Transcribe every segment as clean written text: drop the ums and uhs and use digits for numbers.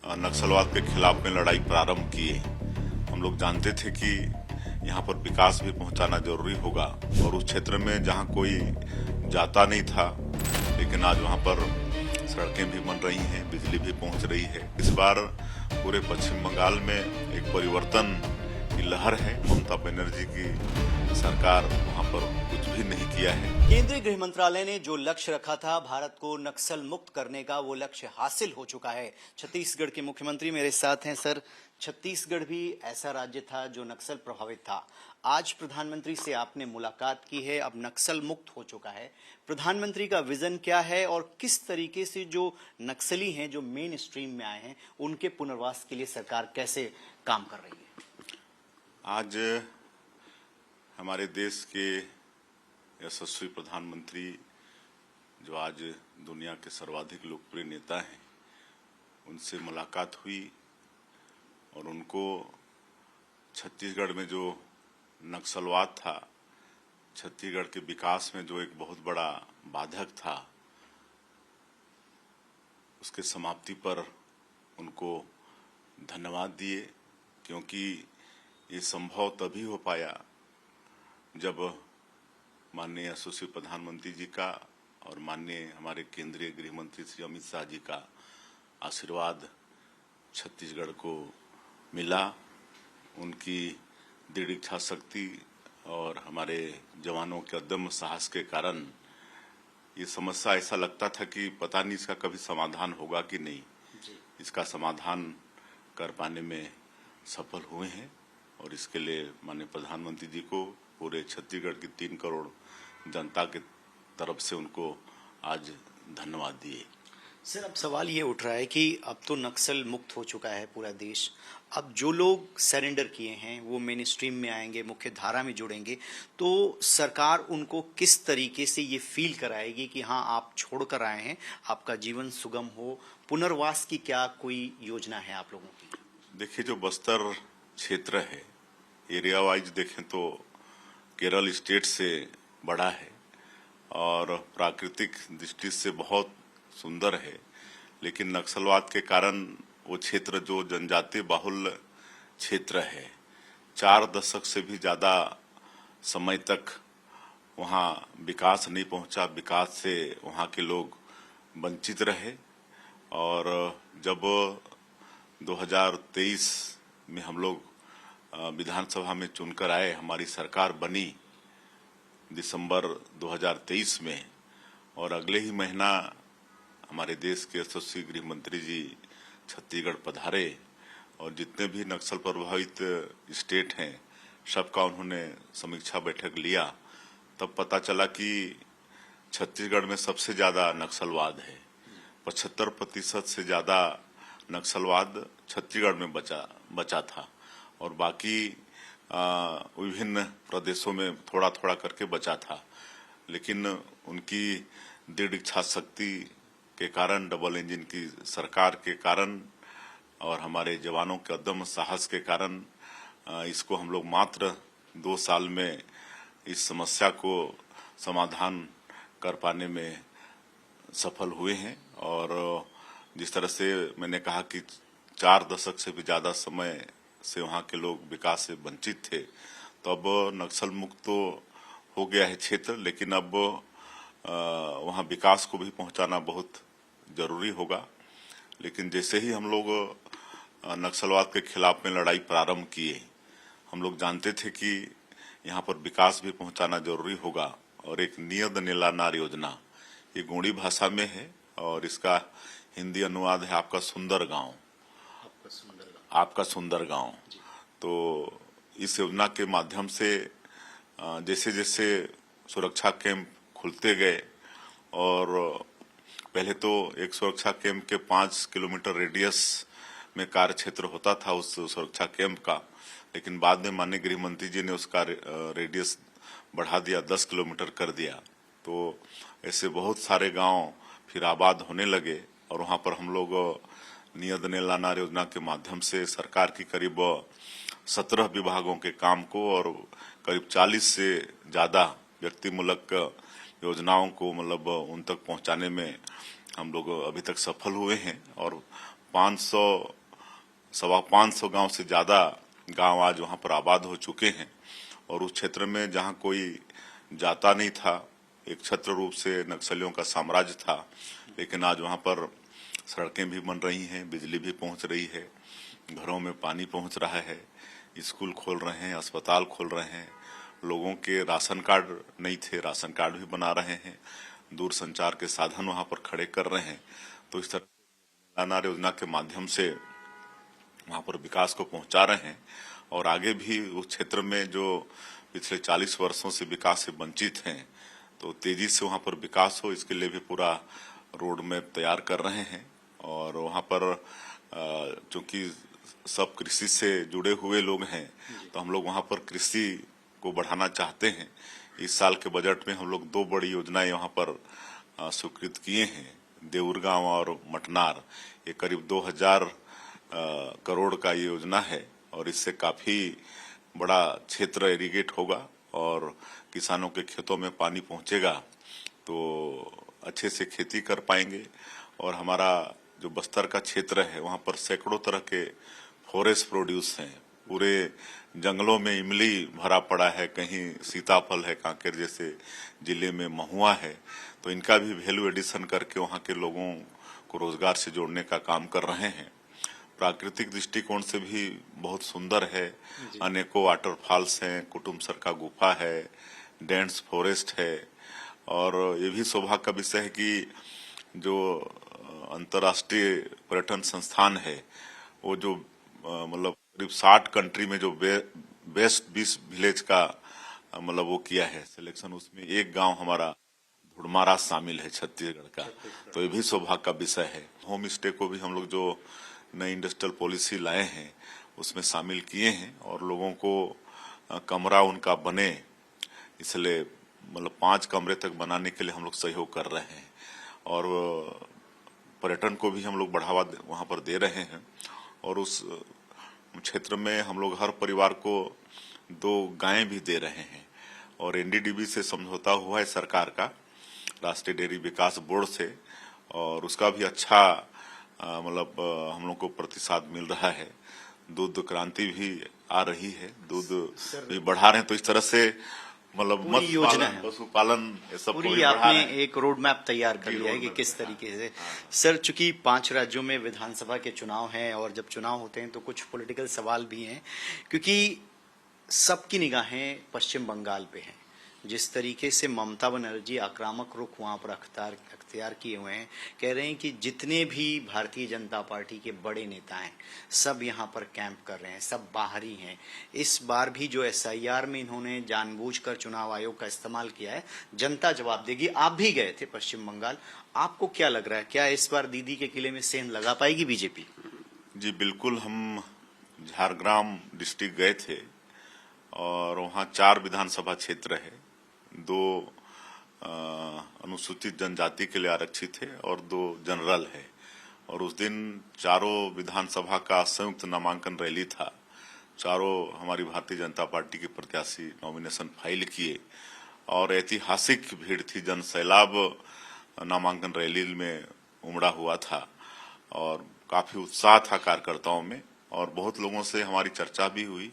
नक्सलवाद के खिलाफ में लड़ाई प्रारंभ किए। हम लोग जानते थे कि यहाँ पर विकास भी पहुंचाना जरूरी होगा और उस क्षेत्र में जहाँ कोई जाता नहीं था, लेकिन आज वहाँ पर सड़कें भी बन रही हैं, बिजली भी पहुंच रही है। इस बार पूरे पश्चिम बंगाल में एक परिवर्तन की लहर है। ममता बनर्जी की सरकार वहाँ पर कुछ भी नहीं किया है। केंद्रीय गृह मंत्रालय ने जो लक्ष्य रखा था भारत को नक्सल मुक्त करने का, वो लक्ष्य हासिल हो चुका है। छत्तीसगढ़ के मुख्यमंत्री मेरे साथ हैं। सर, छत्तीसगढ़ भी ऐसा राज्य था जो नक्सल प्रभावित था। आज प्रधानमंत्री से आपने मुलाकात की है, अब नक्सल मुक्त हो चुका है। प्रधानमंत्री का विजन क्या है और किस तरीके से जो नक्सली हैं, जो मेन स्ट्रीम में आए हैं, उनके पुनर्वास के लिए सरकार कैसे काम कर रही है? आज हमारे देश के यशस्वी प्रधानमंत्री, जो आज दुनिया के सर्वाधिक लोकप्रिय नेता हैं, उनसे मुलाकात हुई और उनको छत्तीसगढ़ में जो नक्सलवाद था, छत्तीसगढ़ के विकास में जो एक बहुत बड़ा बाधक था, उसके समाप्ति पर उनको धन्यवाद दिए, क्योंकि ये संभव तभी हो पाया जब माननीय यशस्वी प्रधानमंत्री जी का और माननीय हमारे केंद्रीय गृह मंत्री श्री अमित शाह जी का आशीर्वाद छत्तीसगढ़ को मिला। उनकी दृढ़ इच्छा शक्ति और हमारे जवानों के अदम्य साहस के कारण ये समस्या ऐसा लगता था कि पता नहीं इसका कभी समाधान होगा कि नहीं। इसका समाधान कर पाने में सफल हुए हैं और इसके लिए माननीय प्रधानमंत्री जी को, पूरे छत्तीसगढ़ की 3 करोड़ जनता के तरफ से उनको आज धन्यवाद दिए। सर, अब सवाल ये उठ रहा है कि अब तो नक्सल मुक्त हो चुका है पूरा देश। अब जो लोग सरेंडर किए हैं वो मेन स्ट्रीम में आएंगे, मुख्य धारा में जुड़ेंगे, तो सरकार उनको किस तरीके से ये फील कराएगी कि हाँ, आप छोड़कर आए हैं, आपका जीवन सुगम हो? पुनर्वास की क्या कोई योजना है आप लोगों की? देखिए, जो बस्तर क्षेत्र है, एरिया वाइज देखें तो केरल स्टेट से बड़ा है और प्राकृतिक दृष्टि से बहुत सुंदर है, लेकिन नक्सलवाद के कारण वो क्षेत्र जो जनजातीय बाहुल क्षेत्र है, 4 दशक से भी ज्यादा समय तक वहाँ विकास नहीं पहुंचा। विकास से वहाँ के लोग वंचित रहे और जब 2023 में हम लोग विधानसभा में चुनकर आए, हमारी सरकार बनी दिसंबर 2023 में, और अगले ही महीना हमारे देश के यशस्वी गृह मंत्री जी छत्तीसगढ़ पधारे और जितने भी नक्सल प्रभावित स्टेट हैं सबका उन्होंने समीक्षा बैठक लिया। तब पता चला कि छत्तीसगढ़ में सबसे ज्यादा नक्सलवाद है। 75% से ज्यादा नक्सलवाद छत्तीसगढ़ में बचा था और बाकी विभिन्न प्रदेशों में थोड़ा थोड़ा करके बचा था। लेकिन उनकी दृढ़ इच्छा शक्ति के कारण, डबल इंजन की सरकार के कारण और हमारे जवानों के अदम्य साहस के कारण इसको हम लोग मात्र 2 साल में इस समस्या को समाधान कर पाने में सफल हुए हैं। और जिस तरह से मैंने कहा कि 4 दशक से भी ज्यादा समय से वहाँ के लोग विकास से वंचित थे, तो अब नक्सल मुक्त तो हो गया है क्षेत्र, लेकिन अब वहाँ विकास को भी पहुंचाना बहुत जरूरी होगा। लेकिन जैसे ही हम लोग नक्सलवाद के खिलाफ में लड़ाई प्रारंभ किए, हम लोग जानते थे कि यहाँ पर विकास भी पहुंचाना जरूरी होगा और एक नियत निलानार योजना, ये गोंडी भाषा में है और इसका हिंदी अनुवाद है आपका सुंदर गांव। तो इस योजना के माध्यम से जैसे जैसे सुरक्षा कैंप खुलते गए, और पहले तो एक सुरक्षा कैंप के 5 किलोमीटर रेडियस में कार्य क्षेत्र होता था उस सुरक्षा कैंप का, लेकिन बाद में माननीय गृह मंत्री जी ने उसका रेडियस बढ़ा दिया, 10 किलोमीटर कर दिया। तो ऐसे बहुत सारे गांव फिर आबाद होने लगे और वहां पर हम लोग नियत निलानार योजना के माध्यम से सरकार की करीब 17 विभागों के काम को और करीब 40 से ज्यादा व्यक्तिमूलक योजनाओं को मतलब उन तक पहुंचाने में हम लोग अभी तक सफल हुए हैं और 500 गांव से ज्यादा गांव आज वहां पर आबाद हो चुके हैं। और उस क्षेत्र में जहां कोई जाता नहीं था, एक छत्र रूप से नक्सलियों का साम्राज्य था, लेकिन आज वहां पर सड़कें भी बन रही हैं, बिजली भी पहुंच रही है, घरों में पानी पहुंच रहा है, स्कूल खोल रहे हैं, अस्पताल खोल रहे हैं, लोगों के राशन कार्ड नहीं थे, राशन कार्ड भी बना रहे हैं, दूर संचार के साधन वहां पर खड़े कर रहे हैं। तो इस तरह अनार योजना के माध्यम से वहां पर विकास को पहुंचा रहे हैं। और आगे भी उस क्षेत्र में जो पिछले 40 वर्षों से विकास से वंचित हैं, तो तेजी से वहां पर विकास हो, इसके लिए भी पूरा रोड मैप तैयार कर रहे हैं। और वहां पर चूंकि सब कृषि से जुड़े हुए लोग हैं, तो हम लोग वहां पर कृषि को बढ़ाना चाहते हैं। इस साल के बजट में हम लोग 2 बड़ी योजनाएं वहां पर स्वीकृत किए हैं, देउरगांव और मटनार। ये करीब 2000 करोड़ का ये योजना है और इससे काफी बड़ा क्षेत्र इरिगेट होगा और किसानों के खेतों में पानी पहुंचेगा तो अच्छे से खेती कर पाएंगे। और हमारा जो बस्तर का क्षेत्र है, वहां पर सैकड़ों तरह के फॉरेस्ट प्रोड्यूस हैं, पूरे जंगलों में इमली भरा पड़ा है, कहीं सीताफल है, कांकेर जैसे जिले में महुआ है। तो इनका भी वैल्यू एडिशन करके वहां के लोगों को रोजगार से जोड़ने का काम कर रहे हैं। प्राकृतिक दृष्टिकोण से भी बहुत सुंदर है, अनेकों वाटरफॉल्स हैं, कुटुमसर का गुफा है, डेंस फॉरेस्ट है। और ये भी सौभाग्य का विषय है कि जो अंतर्राष्ट्रीय पर्यटन संस्थान है, वो जो मतलब करीब 60 कंट्री में जो बेस्ट 20 विलेज का मतलब वो किया है सिलेक्शन, उसमें एक गांव हमारा धुड़मारा शामिल है छत्तीसगढ़ का। तो ये भी सौभाग्य का विषय है। होम स्टे को भी हम लोग जो नई इंडस्ट्रियल पॉलिसी लाए हैं उसमें शामिल किए हैं और लोगों को कमरा उनका बने, इसलिए मतलब 5 कमरे तक बनाने के लिए हम लोग सहयोग कर रहे हैं। और पर्यटन को भी हम लोग बढ़ावा वहां पर दे रहे हैं। और उस क्षेत्र में हम लोग हर परिवार को 2 गायें भी दे रहे हैं। और एनडीडीबी से समझौता हुआ है सरकार का, राष्ट्रीय डेयरी विकास बोर्ड से, और उसका भी अच्छा मतलब हम लोग को प्रतिशत मिल रहा है। दूध क्रांति भी आ रही है, दूध भी बढ़ा रहे हैं। तो इस तरह से मतलब पूरी योजना है, पशुपालन ये सब पूरी आपने एक रोड मैप तैयार कर लिया है कि किस तरीके से। सर, चूंकि 5 राज्यों में विधानसभा के चुनाव हैं और जब चुनाव होते हैं तो कुछ पॉलिटिकल सवाल भी हैं, क्योंकि सबकी निगाहें पश्चिम बंगाल पे हैं। जिस तरीके से ममता बनर्जी आक्रामक रुख वहां पर अख्तियार किए हुए हैं, कह रहे हैं कि जितने भी भारतीय जनता पार्टी के बड़े नेता हैं सब यहां पर कैंप कर रहे हैं, सब बाहरी हैं। इस बार भी जो एसआईआर में इन्होंने जानबूझकर चुनाव आयोग का इस्तेमाल किया है, जनता जवाब देगी। आप भी गए थे पश्चिम बंगाल, आपको क्या लग रहा है, क्या इस बार दीदी के किले में सेंध लगा पाएगी बीजेपी? जी बिल्कुल, हम झारग्राम डिस्ट्रिक्ट गए थे और वहाँ 4 विधानसभा क्षेत्र है, 2 अनुसूचित जनजाति के लिए आरक्षित है और 2 जनरल है। और उस दिन चारों विधानसभा का संयुक्त नामांकन रैली था। चारों हमारी भारतीय जनता पार्टी के प्रत्याशी नॉमिनेशन फाइल किए और ऐतिहासिक भीड़ थी, जन सैलाब नामांकन रैली में उमड़ा हुआ था और काफी उत्साह था कार्यकर्ताओं में। और बहुत लोगों से हमारी चर्चा भी हुई,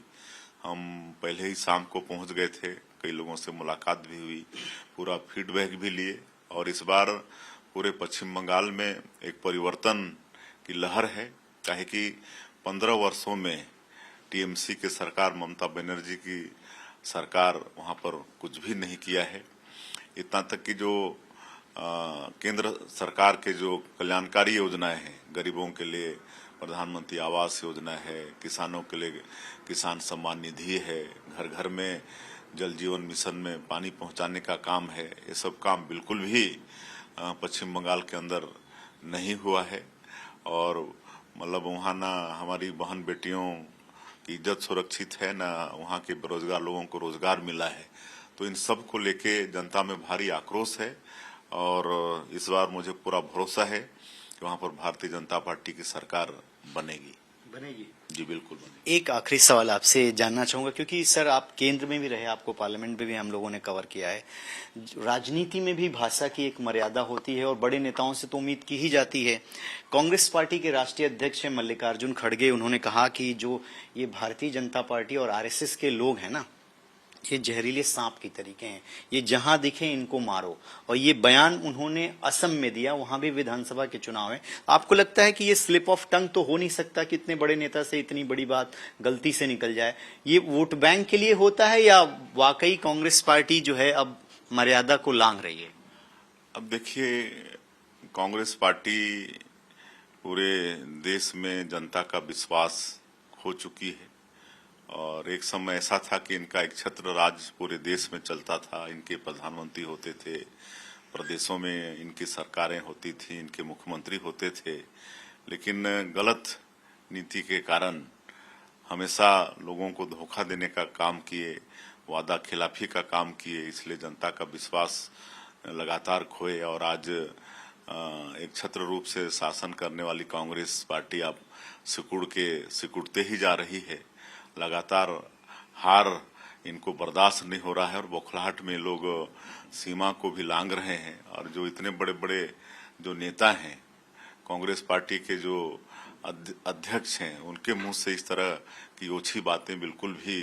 हम पहले ही शाम को पहुंच गए थे, कई लोगों से मुलाकात भी हुई, पूरा फीडबैक भी लिए। और इस बार पूरे पश्चिम बंगाल में एक परिवर्तन की लहर है, काहे कि 15 वर्षों में टीएमसी की सरकार, ममता बनर्जी की सरकार वहां पर कुछ भी नहीं किया है। इतना तक कि जो केंद्र सरकार के जो कल्याणकारी योजनाएं हैं, गरीबों के लिए प्रधानमंत्री आवास योजना है, किसानों के लिए किसान सम्मान निधि है, घर घर में जल जीवन मिशन में पानी पहुंचाने का काम है, ये सब काम बिल्कुल भी पश्चिम बंगाल के अंदर नहीं हुआ है। और मतलब वहाँ ना हमारी बहन बेटियों की इज्जत सुरक्षित है, ना वहाँ के बेरोजगार लोगों को रोजगार मिला है। तो इन सब को लेके जनता में भारी आक्रोश है और इस बार मुझे पूरा भरोसा है कि वहाँ पर भारतीय जनता पार्टी की सरकार बनेगी। बनेगी। जी बिल्कुल बनेगी। एक आखिरी सवाल आपसे जानना चाहूंगा, क्योंकि सर आप केंद्र में भी रहे, आपको पार्लियामेंट में भी हम लोगों ने कवर किया है। राजनीति में भी भाषा की एक मर्यादा होती है और बड़े नेताओं से तो उम्मीद की ही जाती है। कांग्रेस पार्टी के राष्ट्रीय अध्यक्ष हैं मल्लिकार्जुन खड़गे, उन्होंने कहा कि जो ये भारतीय जनता पार्टी और आरएसएस के लोग हैं ना, ये जहरीले सांप की तरीके हैं, ये जहां दिखे इनको मारो। और ये बयान उन्होंने असम में दिया, वहां भी विधानसभा के चुनाव है। आपको लगता है कि ये स्लिप ऑफ टंग तो हो नहीं सकता कि इतने बड़े नेता से इतनी बड़ी बात गलती से निकल जाए? ये वोट बैंक के लिए होता है या वाकई कांग्रेस पार्टी जो है अब मर्यादा को लांघ रही है? अब देखिए, कांग्रेस पार्टी पूरे देश में जनता का विश्वास खो चुकी है और एक समय ऐसा था कि इनका एक छत्र राज पूरे देश में चलता था, इनके प्रधानमंत्री होते थे, प्रदेशों में इनकी सरकारें होती थी, इनके मुख्यमंत्री होते थे। लेकिन गलत नीति के कारण हमेशा लोगों को धोखा देने का काम किए, वादा खिलाफी का काम किए, इसलिए जनता का विश्वास लगातार खोए और आज एक छत्र रूप से शासन करने वाली कांग्रेस पार्टी अब सिकुड़ते ही जा रही है। लगातार हार इनको बर्दाश्त नहीं हो रहा है और बौखलाहट में लोग सीमा को भी लांघ रहे हैं। और जो इतने बड़े बड़े जो नेता हैं कांग्रेस पार्टी के, जो अध्यक्ष हैं, उनके मुंह से इस तरह की ओछी बातें बिल्कुल भी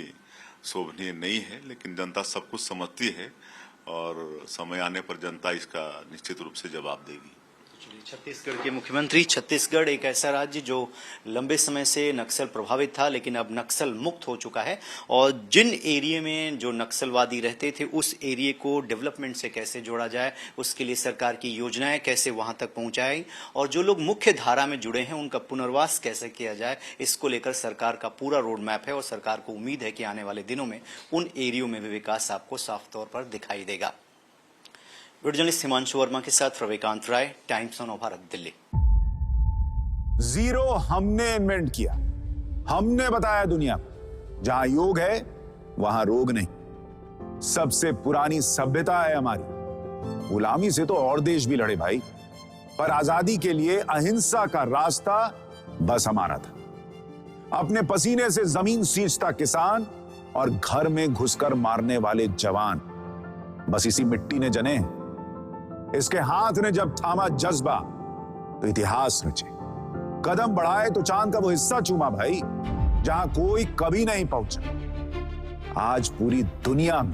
शोभनीय नहीं है। लेकिन जनता सब कुछ समझती है और समय आने पर जनता इसका निश्चित रूप से जवाब देगी। छत्तीसगढ़ के मुख्यमंत्री, छत्तीसगढ़ एक ऐसा राज्य जो लंबे समय से नक्सल प्रभावित था लेकिन अब नक्सल मुक्त हो चुका है, और जिन एरिया में जो नक्सलवादी रहते थे उस एरिया को डेवलपमेंट से कैसे जोड़ा जाए, उसके लिए सरकार की योजनाएं कैसे वहां तक पहुंचाएं, और जो लोग मुख्य धारा में जुड़े हैं उनका पुनर्वास कैसे किया जाए, इसको लेकर सरकार का पूरा रोड मैप है। और सरकार को उम्मीद है कि आने वाले दिनों में उन एरियो में भी विकास आपको साफ तौर पर दिखाई देगा। वीडियो जर्नलिस्ट हिमांशु वर्मा के साथ Ravikant Rai, Times of Bharat, Delhi. Zero हमने इन्वेंट किया, हमने बताया दुनिया को, जहां योग है वहां रोग नहीं। सबसे पुरानी सभ्यता है हमारी। गुलामी से तो और देश भी लड़े भाई, पर आजादी के लिए अहिंसा का रास्ता बस हमारा था। अपने पसीने से जमीन सींचता किसान और घर में घुसकर मारने वाले जवान, बस इसी मिट्टी ने जने। इसके हाथ ने जब थामा जज्बा तो इतिहास रचे। कदम बढ़ाए तो चांद का वो हिस्सा चूमा भाई, जहां कोई कभी नहीं पहुंचा। आज पूरी दुनिया में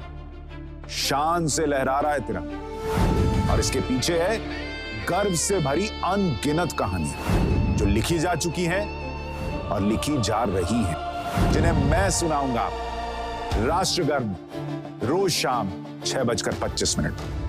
शान से लहरा रहा है तिरंगा, और इसके पीछे है गर्व से भरी अनगिनत कहानियां जो लिखी जा चुकी हैं और लिखी जा रही हैं, जिन्हें मैं सुनाऊंगा राष्ट्रगर्व रोज शाम 6:25 पर।